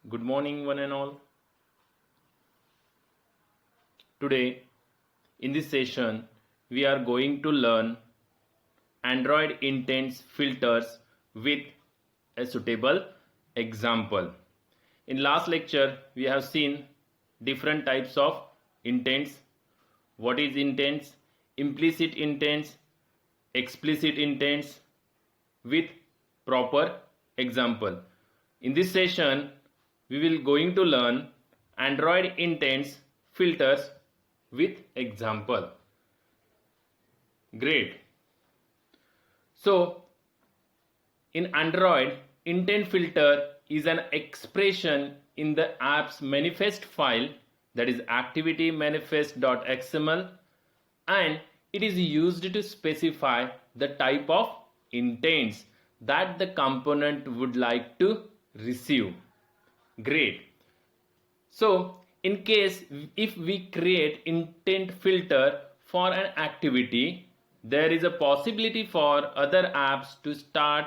Good morning, one and all. Today, in this session, we are going to learn Android intents filters with a suitable example. In last lecture, we have seen different types of intents. What is intents? Implicit intents, explicit intents with proper example. In this session, we will going to learn Android intents filters with example. Great. So in Android, intent filter is an expression in the app's manifest file, that is ActivityMainfest.xml, and it is used to specify the type of intents that the component would like to receive. Great. So in case if we create intent filter for an activity, there is a possibility for other apps to start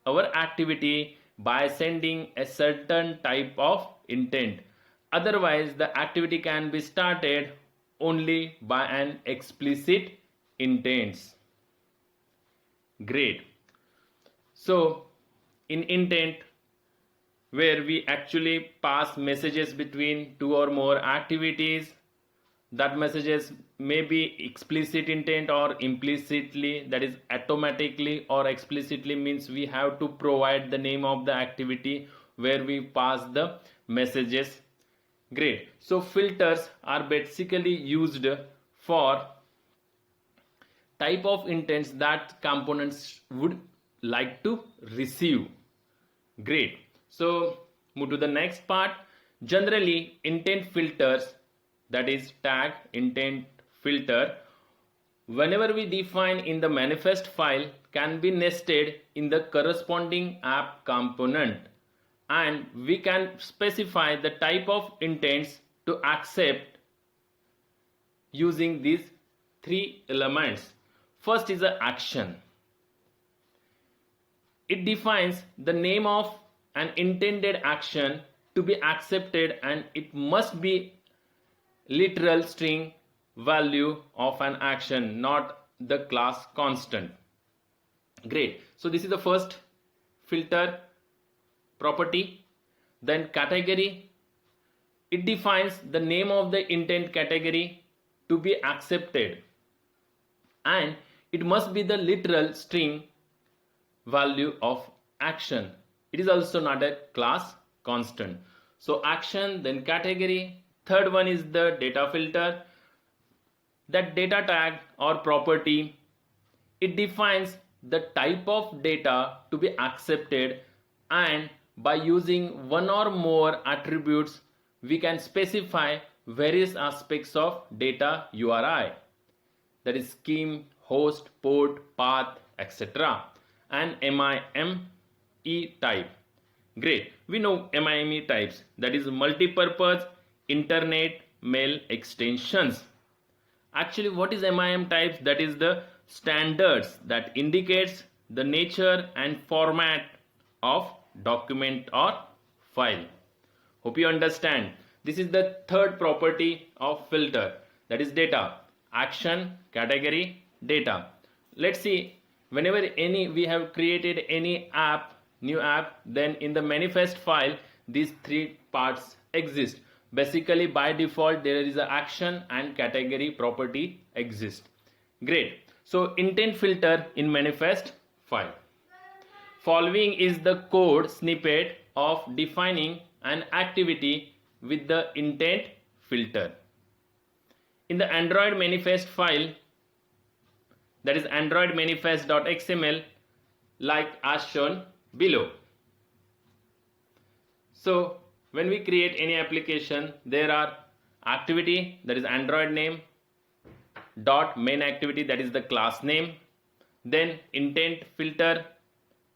our activity by sending a certain type of intent. Otherwise, the activity can be started only by an explicit intents. Great. So in intent, where we actually pass messages between two or more activities, that messages may be explicit intent or implicitly, that is automatically or explicitly, means we have to provide the name of the activity where we pass the messages. Great. So filters are basically used for type of intents that components would like to receive. Great. So move to the next part. Generally, intent filters, that is tag intent filter, whenever we define in the manifest file, can be nested in the corresponding app component, and we can specify the type of intents to accept using these three elements. First is the action. It defines the name of an intended action to be accepted, and it must be literal string value of an action, not the class constant. Great. So this is the first filter property. Then category. It defines the name of the intent category to be accepted, and it must be the literal string value of action. It is also not a class constant. So action, then category. Third one is the data filter. That data tag or property, it defines the type of data to be accepted, and by using one or more attributes, we can specify various aspects of data URI, that is scheme, host, port, path, etc. and MIME type. Great. We know MIME types, that is multi-purpose internet mail extensions. Actually, what is MIME types? That is the standards that indicates the nature and format of document or file. Hope you understand. This is the third property of filter, that is data, action, category, data. Let's see, whenever we have created any app, new app, then in the manifest file these three parts exist. Basically by default there is an action and category property exist. Great. So intent filter in manifest file. Following is the code snippet of defining an activity with the intent filter. In the Android manifest file, that is ActivityMainfest.xml, like as shown below. So when we create any application, there are activity, that is Android name, dot main activity, that is the class name, then intent filter,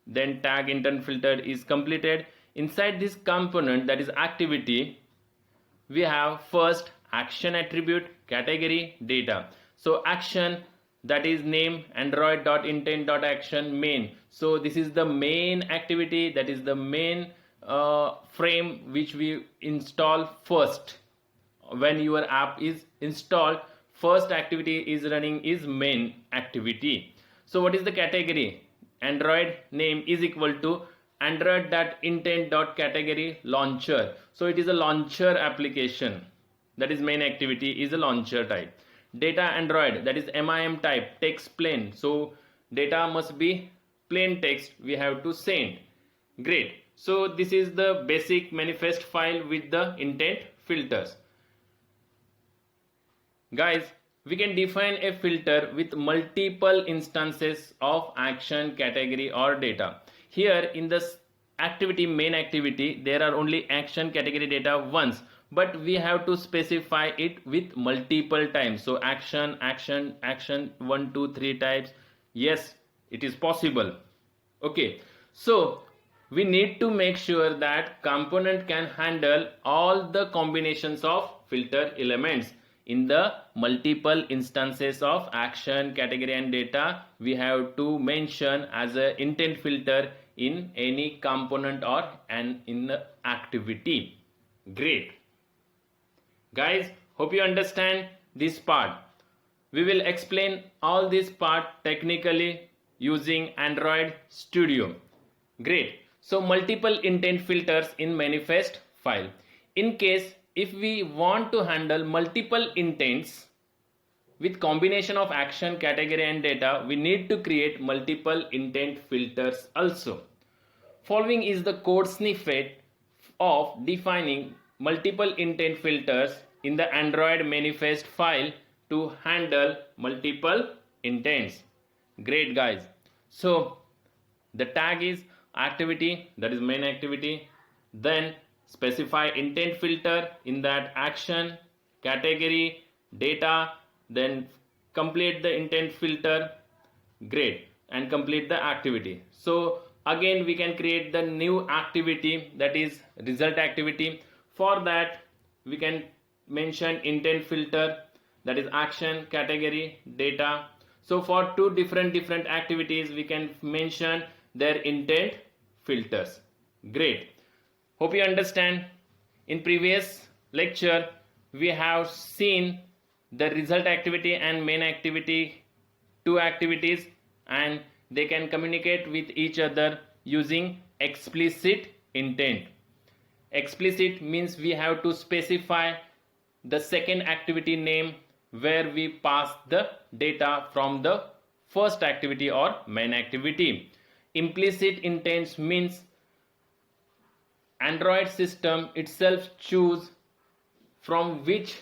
then tag intent filter is completed. Inside this component, that is activity, we have first action attribute, category, data. So action, that is name android.intent.action main. So this is the main activity, that is the main frame which we install first. When your app is installed, first activity is running is main activity. So what is the category? Android name is equal to android.intent.category launcher. So it is a launcher application, that is main activity is a launcher type. Data Android, that is MIM type, text plain, so data must be plain text we have to send. Great. So this is the basic manifest file with the intent filters. Guys, we can define a filter with multiple instances of action, category or data. Here in this activity, main activity, there are only action, category, data once, but we have to specify it with multiple times. So action, action, action, 1 2 3 types. Yes, it is possible. Okay, so we need to make sure that component can handle all the combinations of filter elements. In the multiple instances of action, category and data, we have to mention as an intent filter in any component or in the activity. Great. Guys, hope you understand this part. We will explain all this part technically using Android Studio. Great. So multiple intent filters in manifest file. In case if we want to handle multiple intents with combination of action, category and data, we need to create multiple intent filters also. Following is the code snippet of defining multiple intent filters in the Android manifest file to handle multiple intents. Great guys. So the tag is activity, that is main activity, then specify intent filter in that action, category, data, then complete the intent filter. Great. And complete the activity. So again we can create the new activity, that is result activity. For that we can mention intent filter, that is action, category, data. So for two different activities we can mention their intent filters. Great. Hope you understand. In previous lecture we have seen the result activity and main activity, two activities, and they can communicate with each other using explicit intent. Explicit means we have to specify the second activity name where we pass the data from the first activity or main activity. Implicit intent means Android system itself choose from which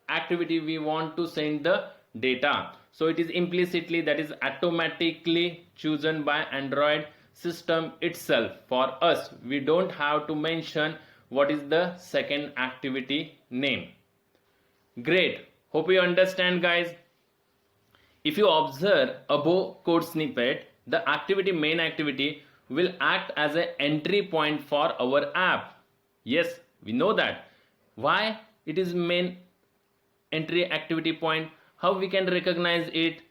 activity we want to send the data. So it is implicitly, that is automatically chosen by Android system itself. For us, we don't have to mention what is the second activity name. Great. Hope you understand guys. If you observe above code snippet, the activity main activity will act as an entry point for our app. Yes, we know that. Why it is main entry activity point? How we can recognize it?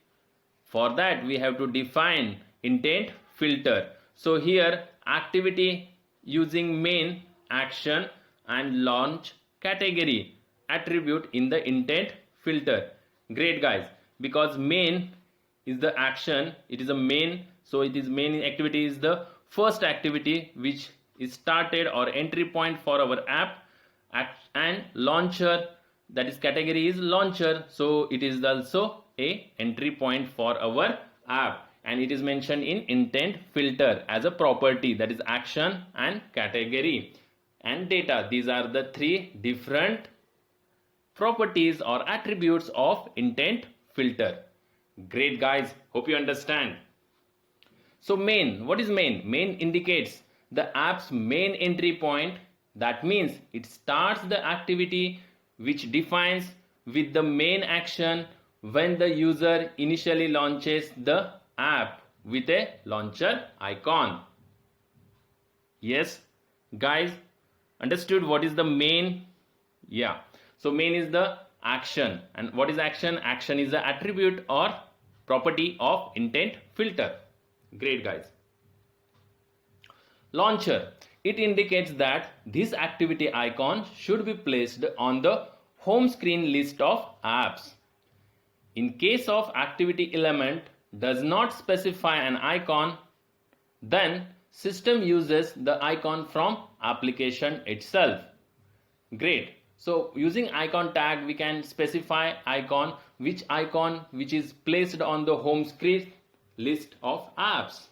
For that we have to define intent filter. So here activity using main, action and launch category attribute in the intent filter. Great guys, because main is the action, it is a main, so it is main activity is the first activity which is started or entry point for our app, and launcher, that is category is launcher, so it is also a entry point for our app, and it is mentioned in intent filter as a property, that is action and category and data. These are the three different properties or attributes of intent filter. Great guys, hope you understand. So main, what is main? Main indicates the app's main entry point. That means it starts the activity which defines with the main action when the user initially launches the app with a launcher icon. Yes guys, understood what is the main? Yeah, so main is the action, and what is action? Action is the attribute or property of intent filter. Great guys. Launcher, it indicates that this activity icon should be placed on the home screen list of apps. In case of activity element does not specify an icon, then system uses the icon from application itself. Great. So using icon tag we can specify icon which is placed on the home screen list of apps.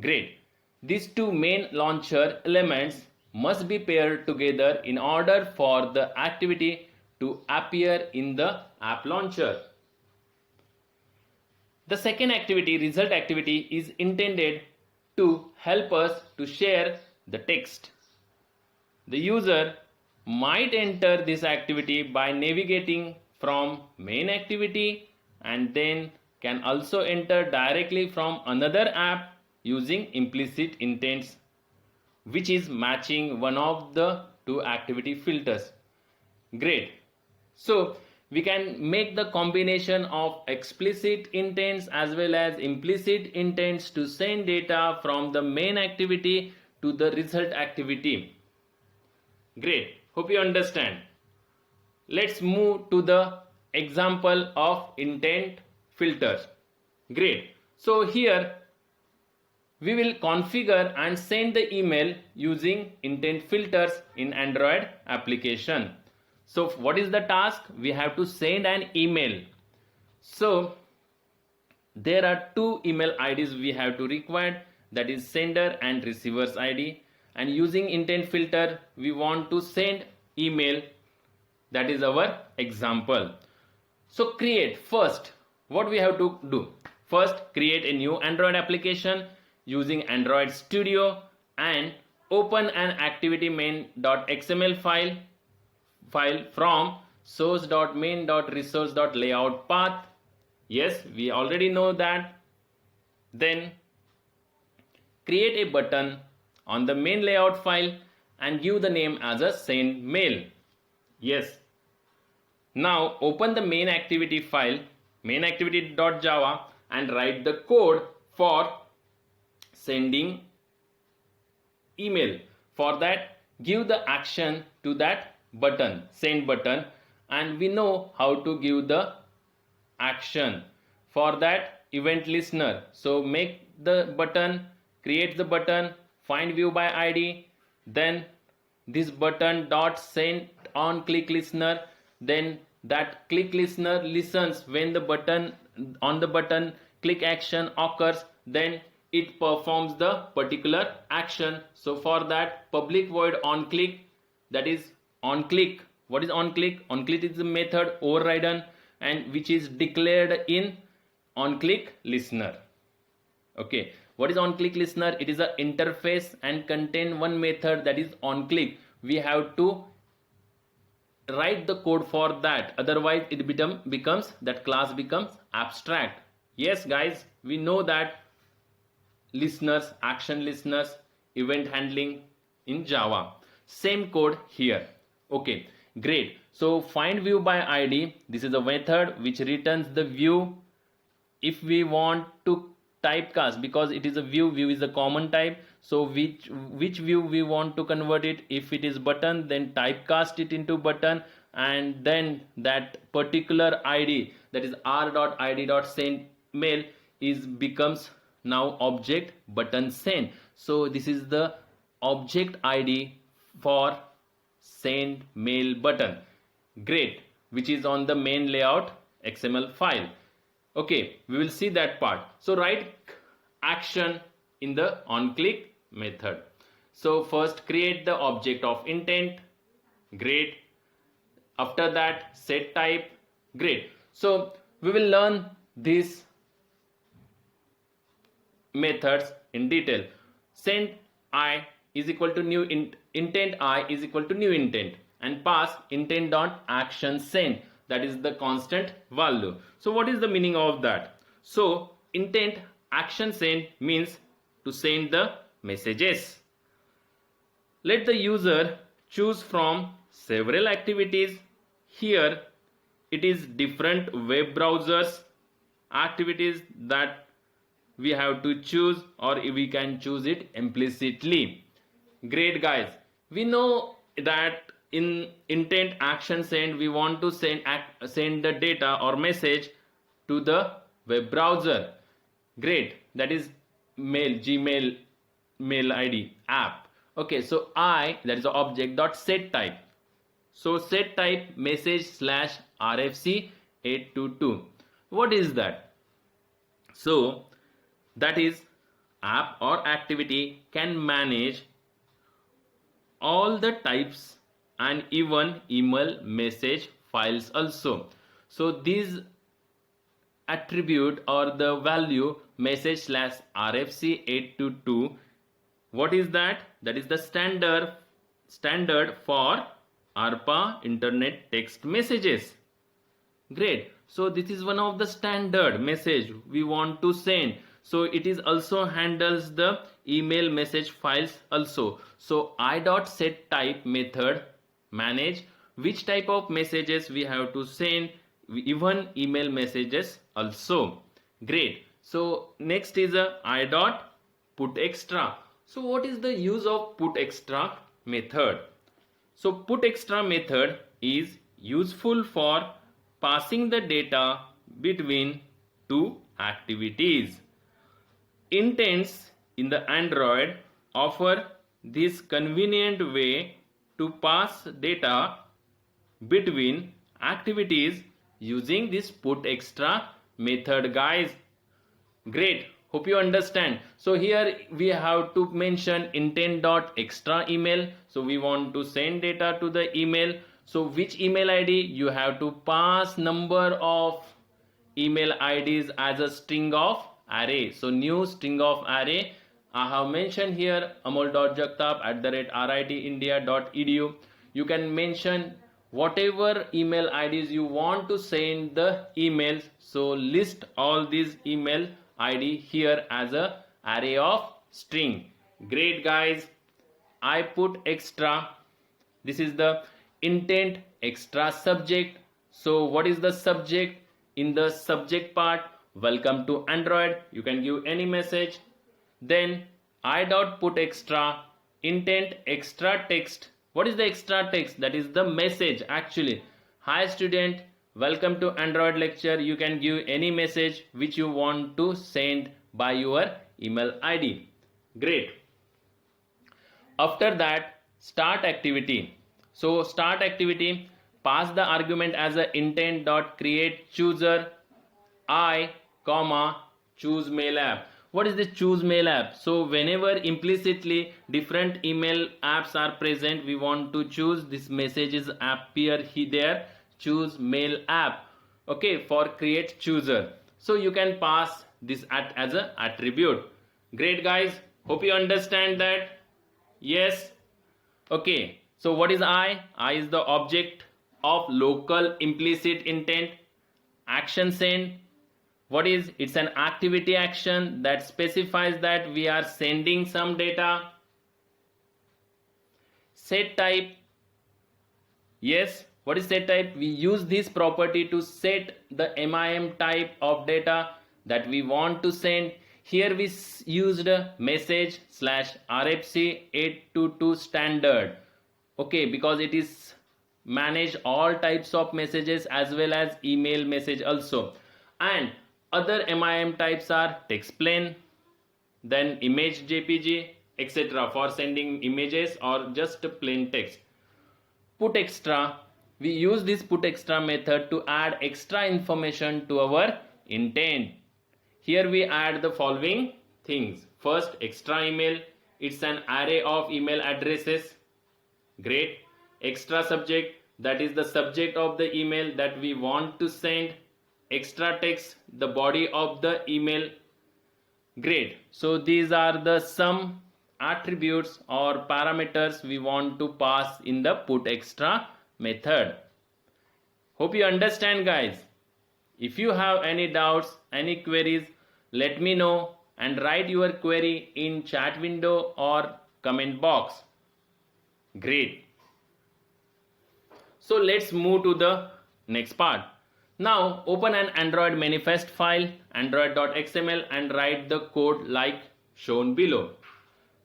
Great. These two main launcher elements must be paired together in order for the activity to appear in the app launcher. The second activity, result activity, is intended to help us to share the text. The user might enter this activity by navigating from main activity and then can also enter directly from another app using implicit intents, which is matching one of the two activity filters. Great. So we can make the combination of explicit intents as well as implicit intents to send data from the main activity to the result activity. Great. Hope you understand. Let's move to the example of intent filters. Great. So here we will configure and send the email using intent filters in Android application. So what is the task? We have to send an email. So there are two email IDs we have to require, that is sender and receiver's ID. And using intent filter we want to send email, that is our example. So first what we have to do? First create a new Android application using Android Studio and open an ActivityMain.xml file from source.main.resource.layout path. Yes, we already know that. Then create a button on the main layout file and give the name as a send mail. Yes. Now open the main activity file, main activity.java, and write the code for sending email. For that, give the action to that button, send button, and we know how to give the action. For that, event listener. So make the button, create the button, find view by ID, then this button dot send on click listener, then that click listener listens when the button click action occurs, then it performs the particular action. So for that, public void on click, that is on click. What is on click? On click is the method overridden and which is declared in on click listener. Okay, what is on click listener? It is an interface and contain one method, that is on click. We have to write the code for that, otherwise it becomes that class becomes abstract. Yes guys, we know that listeners, action listeners, event handling in Java. Same code here. Okay, great. So find view by ID, this is a method which returns the view. If we want to typecast, because it is a view is a common type, so which view we want to convert it. If it is button, then typecast it into button, and then that particular ID, that is r.id.send mail, becomes now object button send. So this is the object ID for send mail button. Great, which is on the main layout XML file. Okay, we will see that part. So write action in the on click method. So first create the object of intent. Great. After that, set type. Great. So we will learn these methods in detail. Send I is equal to new intent I is equal to new intent, and pass intent dot action send, that is the constant value. So what is the meaning of that? So intent action send means to send the messages. Let the user choose from several activities. Here it is different web browsers activities that we have to choose, or we can choose it implicitly. Great guys. We know that in intent action send we want to send the data or message to the web browser. Great. That is Gmail mail ID app. Okay, so that is the object dot set type. So set type message slash RFC 822. What is that? So that is app or activity can manage all the types and even email message files also. So these attribute or the value message slash RFC 822, what is that? That is the standard for ARPA internet text messages. Great. So this is one of the standard message we want to send. So it is also handles the email message files also. So I.setType method manage which type of messages we have to send, even email messages also. Great. So next is a I.putExtra. So what is the use of putExtra method? So putExtra method is useful for passing the data between two activities. Intents in the Android offer this convenient way to pass data between activities using this putExtra method, guys. Great. Hope you understand. So here we have to mention intent.extra email. So we want to send data to the email. So which email ID? You have to pass number of email IDs as a string of array. So new string of array. I have mentioned here amol.jagtap@ritindia.edu. You can mention whatever email IDs you want to send the emails. So list all these email ID here as a array of string. Great guys. I put extra. This is the intent extra subject. So what is the subject? In the subject part, welcome to Android. You can give any message. Then I.putExtra intent extra text. What is the extra text? That is the message actually. Hi student, welcome to Android lecture. You can give any message which you want to send by your email ID. Great. After that, start activity. So start activity, pass the argument as a intent.createChooser I, choose mail app. What is the choose mail app? So whenever implicitly different email apps are present, we want to choose this messages appear there, choose mail app. Okay, for create chooser. So you can pass this as an attribute. Great guys, hope you understand that. Yes. Okay, so what is I? I is the object of local implicit intent. Action send. What is? It's an activity action that specifies that we are sending some data. Set type. Yes, what is set type? We use this property to set the MIM type of data that we want to send. Here we used message slash RFC 822 standard. Okay, because it is manage all types of messages as well as email message also. And other MIM types are text plain, then image JPG, etc. for sending images or just plain text. PutExtra, we use this PutExtra method to add extra information to our intent. Here we add the following things. First, extra email. It's an array of email addresses. Great. Extra subject, that is the subject of the email that we want to send. Extra text, the body of the email. Great. So these are the some attributes or parameters we want to pass in the putExtra method. Hope you understand, guys. If you have any doubts, any queries, let me know and write your query in chat window or comment box. Great. So let's move to the next part. Now open an Android manifest file, android.xml, and write the code like shown below.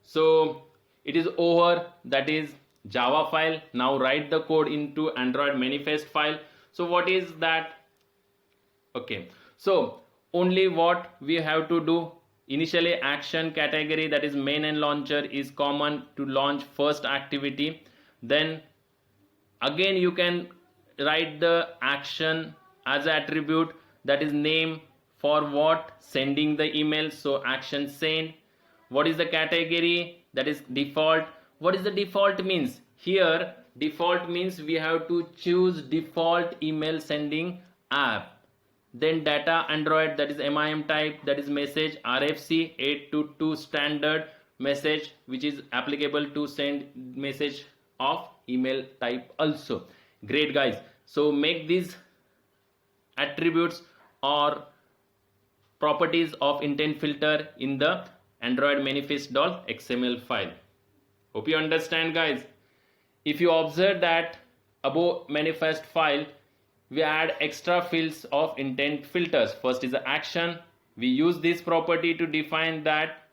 So it is over, that is Java file. Now write the code into Android manifest file. So what is that? Okay, so only what we have to do, initially action category, that is main and launcher, is common to launch first activity. Then again you can write the action as attribute, that is name, for what? Sending the email, so action send. What is the category? That is default. What is the default means? Here default means we have to choose default email sending app. Then data Android, that is MIM type, that is message RFC 822 standard message, which is applicable to send message of email type also. Great guys, so make these attributes or properties of intent filter in the Android manifest.xml file. Hope you understand guys. If you observe that above manifest file, we add extra fields of intent filters. First is the action. We use this property to define that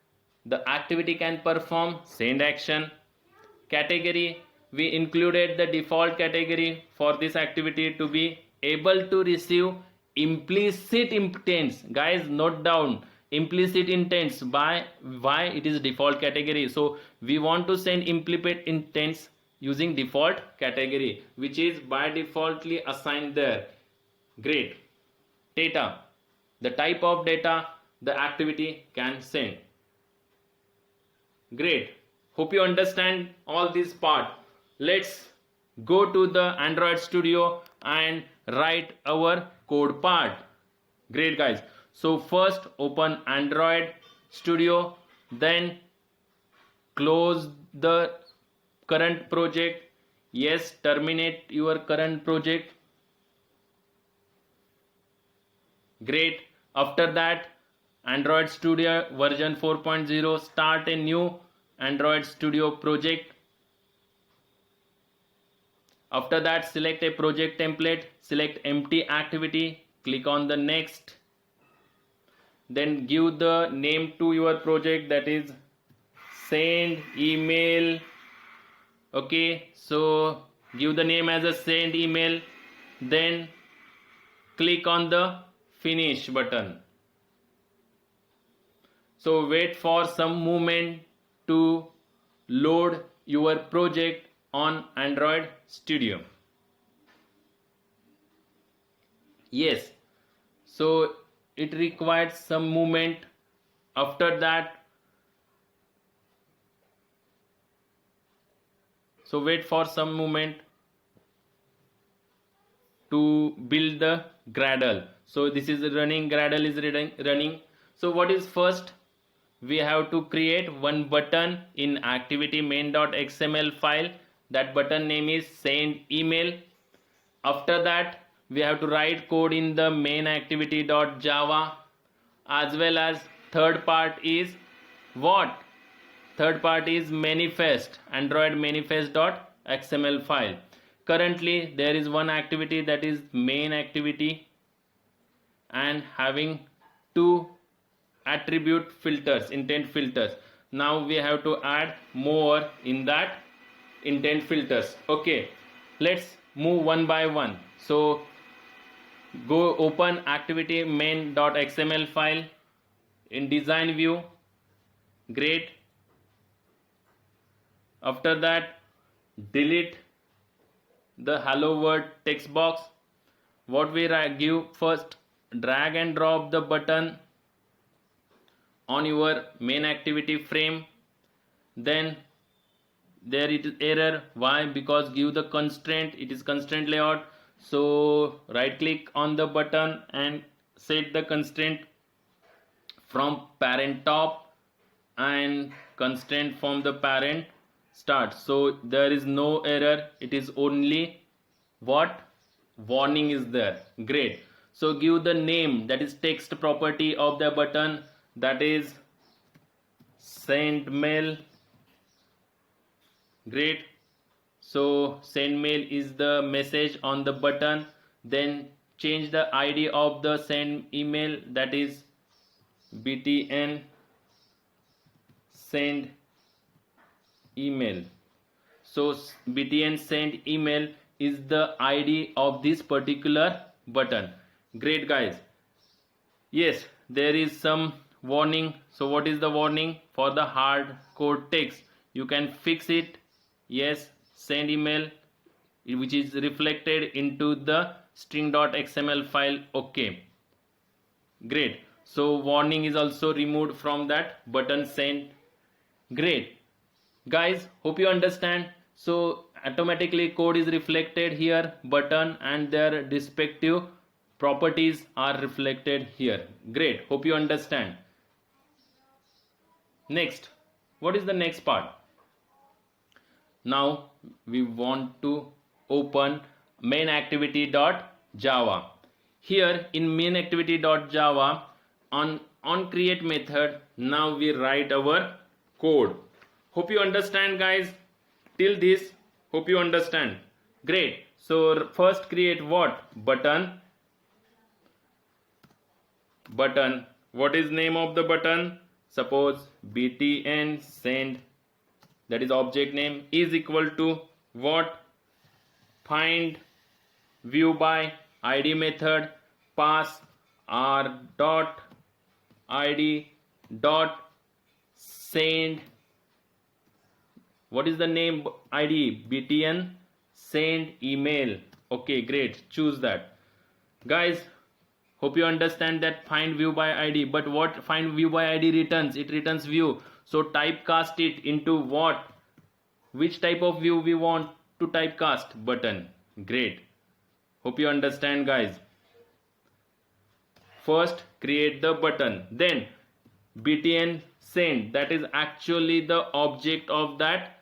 the activity can perform send action. Category, we included the default category for this activity to be able to receive implicit intents. Guys, note down implicit intents. By why it is default category? So we want to send implicit intents using default category, which is by defaultly assigned there. Great. Data, the type of data the activity can send. Great. Hope you understand all this part. Let's go to the Android Studio and write our code part. Great guys. So first open Android Studio, then close the current project. Yes, terminate your current project. Great. After that, Android Studio version 4.0, start a new Android Studio project. After that, select a project template, select empty activity, click on the next. Then give the name to your project, that is send email. Okay, so give the name as a send email, then click on the finish button. So wait for some moment to load your project on Android Studio. Yes, so it requires some moment. After that, so wait for some moment to build the Gradle. So this is running, Gradle is running. So what is first? We have to create one button in ActivityMain.xml file. That button name is send email. After that, we have to write code in the main activity.java, as well as third part is what? Third part is manifest, Android manifest.xml file. Currently there is one activity, that is main activity, and having two attribute filters, intent filters. Now we have to add more in that intent filters. Okay, let's move one by one. So go open ActivityMain.xml file in design view. Great. After that, delete the hello world text box. What we give first, drag and drop the button on your main activity frame. Then there it is error. Why? Because give the constraint, it is constraint layout. So right click on the button and set the constraint from parent top and constraint from the parent start. So there is no error, it is only what? Warning is there. Great. So give the name, that is text property of the button, that is send mail. Great. So send mail is the message on the button. Then change the ID of the send email, that is btn send email. So btn send email is the ID of this particular button. Great guys. Yes, there is some warning. So what is the warning? For the hard code text, you can fix it. Yes, send email which is reflected into the string.xml file. Okay, great. So warning is also removed from that button send. Great guys, hope you understand. So automatically code is reflected here, button and their respective properties are reflected here. Great, hope you understand. Next, what is the next part? Now we want to open main activity.java. Here in main activity.java, on create method, now we write our code. Hope you understand guys. Till this, hope you understand. Great. So first create what? Button. What is name of the button? Suppose btn send, that is object name, is equal to what? Find view by id method, pass r dot id dot send. What is the name id? btn send email. Okay, great, choose that. Guys, hope you understand that find view by id. But what find view by id returns? It returns view. So typecast it into what? Which type of view we want to typecast? Button. Great, hope you understand guys. First create the button, then btn send, that is actually the object of that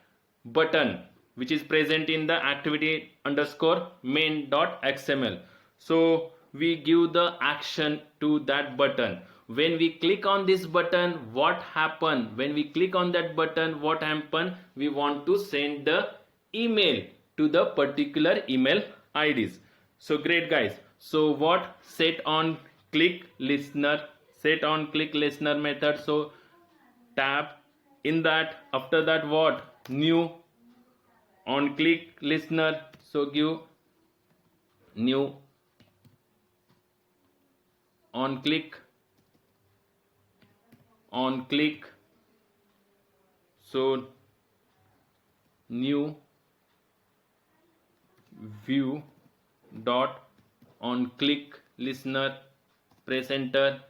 button which is present in the activity underscore main.xml. So we give the action to that button. When we click on this button, what happen? When we click on that button, what happen? We want to send the email to the particular email IDs. So great guys. So what? Set on click listener method. So tab in that, after that what? New on click listener. So give new on click. So new view dot on click listener, press enter.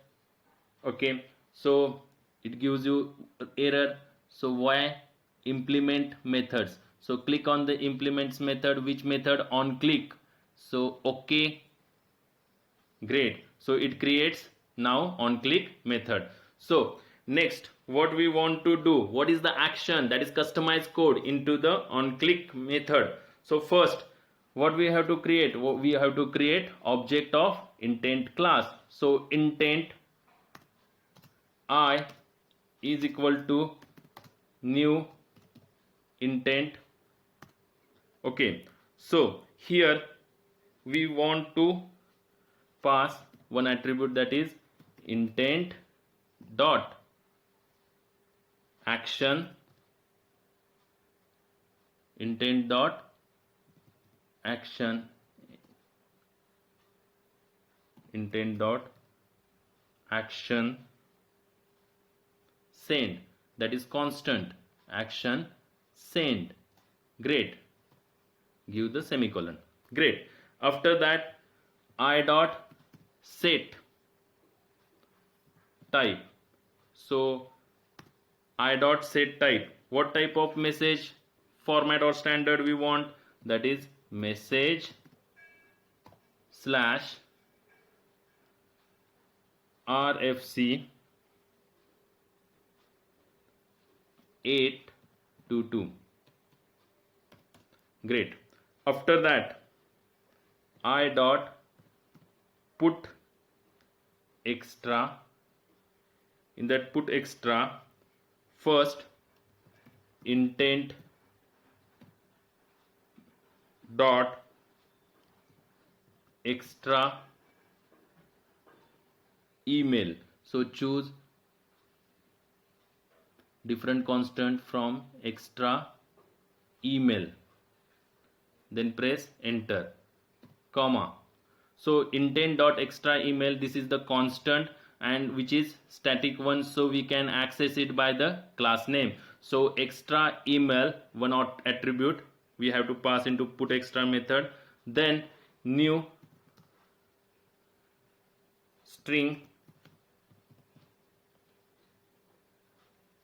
Okay, so it gives you error. So why? Implement methods. So click on the implements method. Which method? On click. So okay, great. So it creates now on click method. So next, what we want to do? What is the action? That is customize code into the on click method. So first, what we have to create? We have to create object of intent class. So intent I is equal to new intent. Okay, so here we want to pass one attribute, that is intent dot action, intent dot action, intent dot action send, that is constant action send. Great, give the semicolon. Great. After that, I dot set type. So I dot set type. What type of message format or standard we want? That is message slash RFC 822. Great. After that, I dot put extra. In that put extra, first intent dot extra email. So choose different constant from extra email, then press enter, comma. So intent dot extra email, this is the constant and which is static one, so we can access it by the class name. So extra email, one attribute we have to pass into put extra method, then new string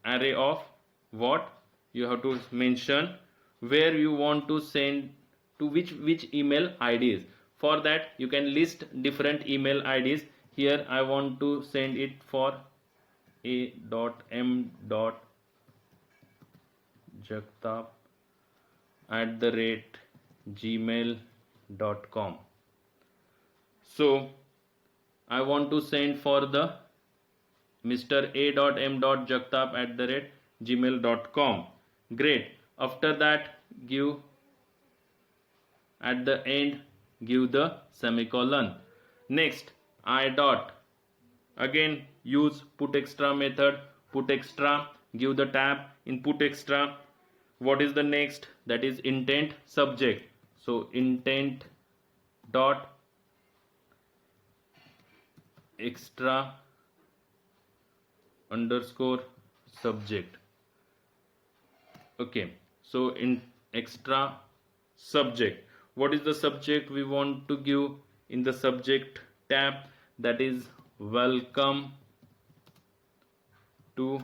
array of what you have to mention where you want to send to which email IDs. For that you can list different email IDs. Here I want to send it for a.m.jagtap@gmail.com. So I want to send for the Mr. a.m.jagtap@gmail.com. Great. After that, give at the end, give the semicolon. Next, I dot. Again, use put extra method. Put extra, give the tab in put extra. What is the next? That is intent subject. So intent dot extra underscore subject. Okay, so in extra subject, what is the subject we want to give in the subject tab? That is welcome to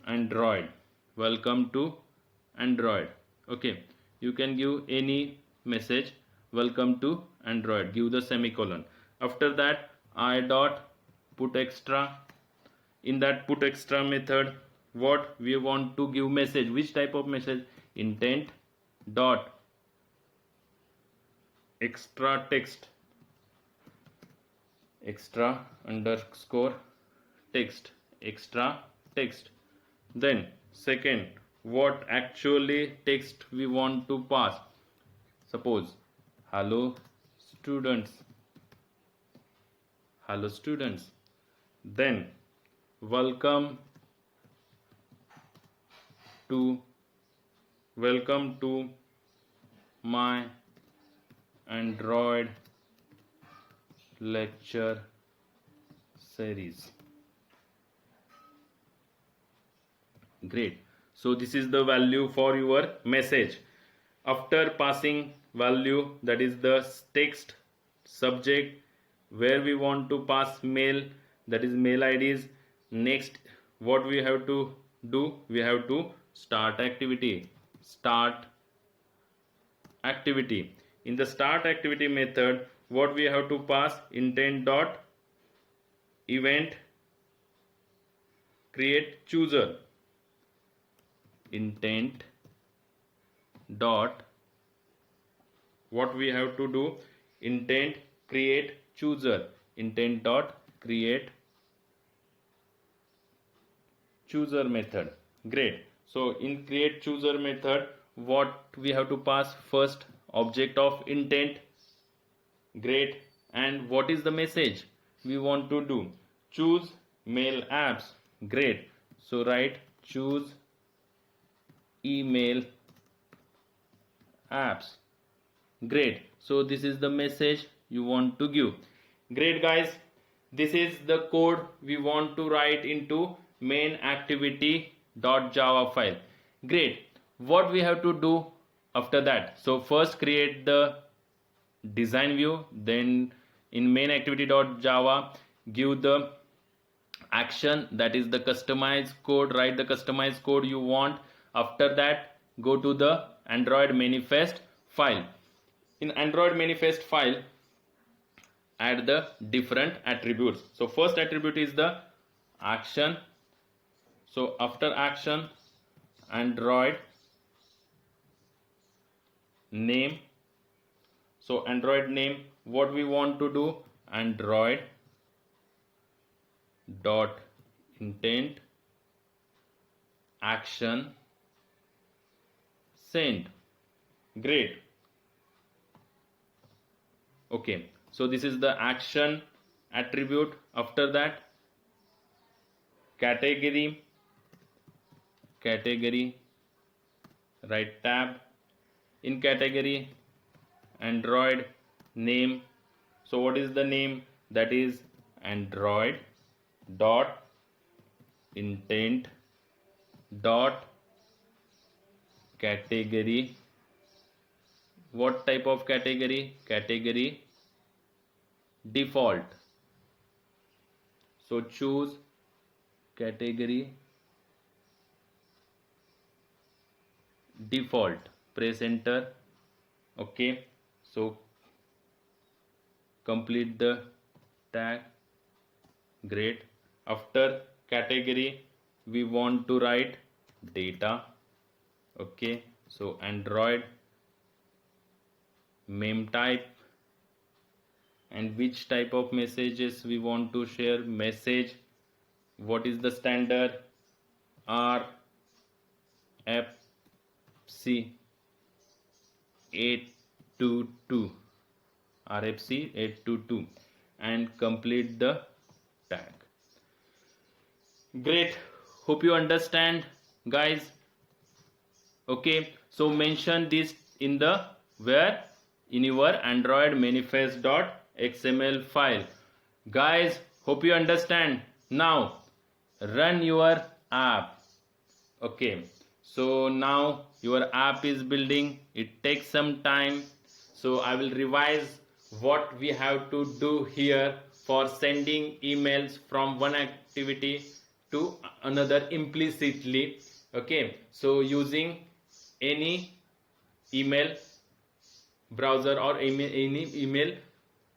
Android. Welcome to Android. Okay, you can give any message, welcome to Android, give the semicolon. After that, I dot put extra. In that put extra method, what we want to give message, which type of message? Intent dot extra text, extra underscore text, extra text. Then second, what actually text we want to pass? Suppose hello students, hello students. Then welcome to my Android lecture series. Great. So this is the value for your message. After passing value, that is the text, subject, where we want to pass mail, that is mail IDs. Next, what we have to do? We have to start activity. Start activity. In the start activity method, what we have to pass? Intent dot event create chooser. Intent dot what we have to do? Intent create chooser. Intent dot create chooser method. Great. So in create chooser method, what we have to pass? First, object of intent. Great. And what is the message we want to do? Choose mail apps. Great. So write choose email apps. Great. So this is the message you want to give. Great guys, this is the code we want to write into main activity.java file. Great. What we have to do after that? So first create the design view, then in main activity.java give the action, that is the customized code. Write the customized code you want. After that, go to the Android manifest file. In Android manifest file, add the different attributes. So first attribute is the action. So after action, Android name. So Android name, what we want to do? Android dot intent action send. Great. Okay, so this is the action attribute. After that, category. category, right tab. In category, Android name. So what is the name? That is Android dot intent dot category. What type of category? Category default. So choose category default, press enter. Okay, so complete the tag. Great. After category we want to write data. Okay, so Android meme type, and which type of messages we want to share. Message, what is the standard? RFC 822, RFC 822, and complete the tag. Great, hope you understand, guys. Okay, so mention this in the where in your ActivityMainfest.xml file. Guys, hope you understand. Now run your app. Okay, so now your app is building. It takes some time, so I will revise what we have to do here for sending emails from one activity to another implicitly. Okay, so using any email browser or any email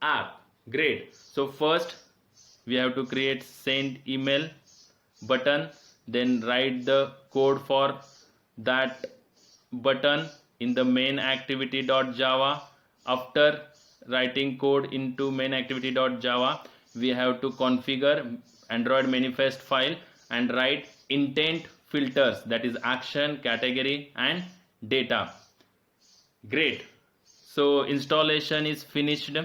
app. Great. So first we have to create send email button, then write the code for that button in the main activity.java. After writing code into main activity.java, we have to configure Android manifest file and write intent filters, that is action, category and data. Great. So installation is finished.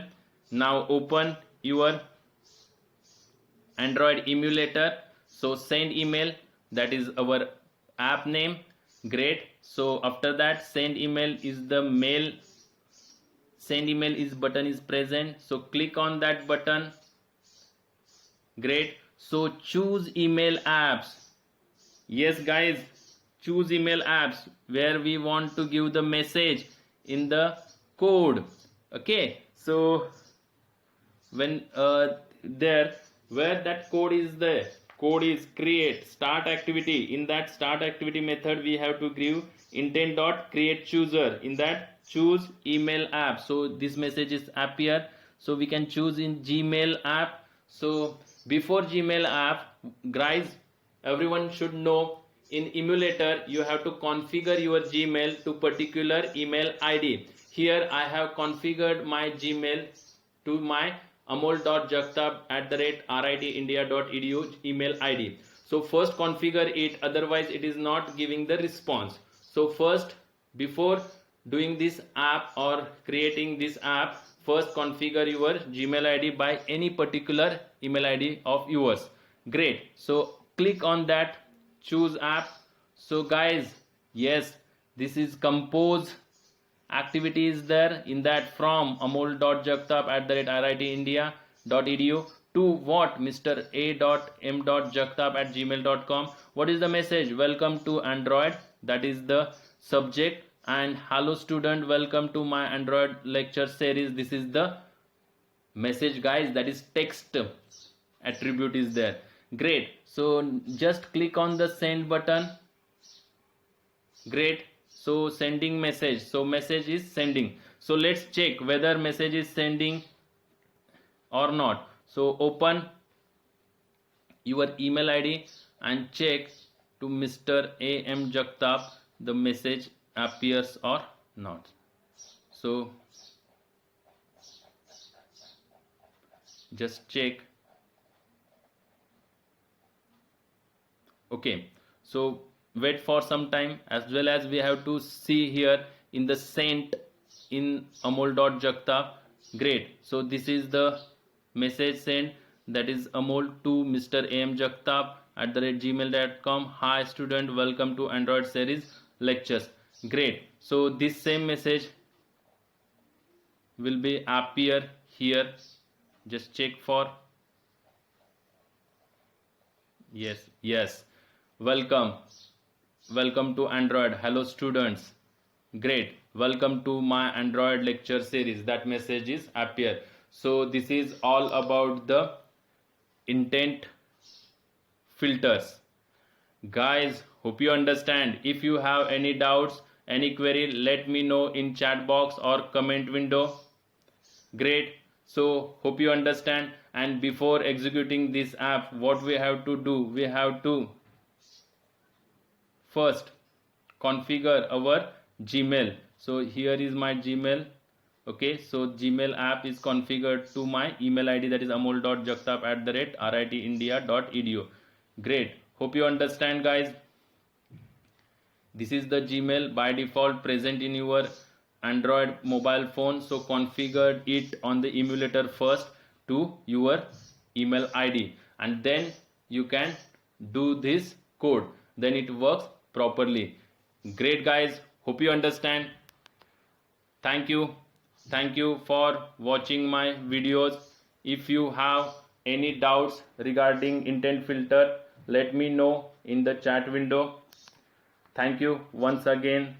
Now open your Android emulator. So send email, that is our app name. Great. So after that, send email is the mail. Send email is button is present. So click on that button. Great. So choose email apps. Yes guys, choose email apps where we want to give the message in the code. Okay, so when there where that code is there, code is create start activity. In that start activity method we have to give intent dot create chooser. In that choose email app. So this message is appear, so we can choose in Gmail app. So before Gmail app, guys, everyone should know, in emulator you have to configure your Gmail to particular email ID. Here I have configured my Gmail to my amol.jagtap@ritindia.edu email ID. So first configure it, otherwise it is not giving the response. So first, before doing this app or creating this app, first configure your Gmail ID by any particular email ID of yours. Great. So click on that choose app. So guys, yes, this is compose activity is there. In that from amol.jagtap@ritindia.edu to what? Mr. a.m.jagtap@gmail.com. What is the message? Welcome to Android, that is the subject, and hello student, welcome to my Android lecture series. This is the message, guys, that is text attribute is there. Great. So just click on the send button. Great. So sending message. So message is sending. So let's check whether message is sending or not. So open your email ID and check to Mr. A.M. Jagtap, the message appears or not. So just check. Okay, so wait for some time, as well as we have to see here in the sent in amol.jagtap. Great. So this is the message sent, that is amol to Mr. A.M. Jagtap. gmail.com. Hi student, welcome to Android series lectures. Great. So this same message will be appear here. Just check for. Yes. Welcome to Android. Hello students. Great. Welcome to my Android lecture series. That message is appear. So this is all about the intent filters. Guys, hope you understand. If you have any doubts, any query, let me know in chat box or comment window. Great. So hope you understand. And before executing this app, what we have to do? We have to first configure our Gmail. So here is my Gmail. Okay, so Gmail app is configured to my email ID, that is amol.jagtap@ritindia.edu. Great. Hope you understand, guys. This is the Gmail by default present in your Android mobile phone. So configure it on the emulator first to your email ID, and then you can do this code. Then it works properly. Great, guys. Hope you understand. Thank you for watching my videos. If you have any doubts regarding intent filter, let me know in the chat window. Thank you once again.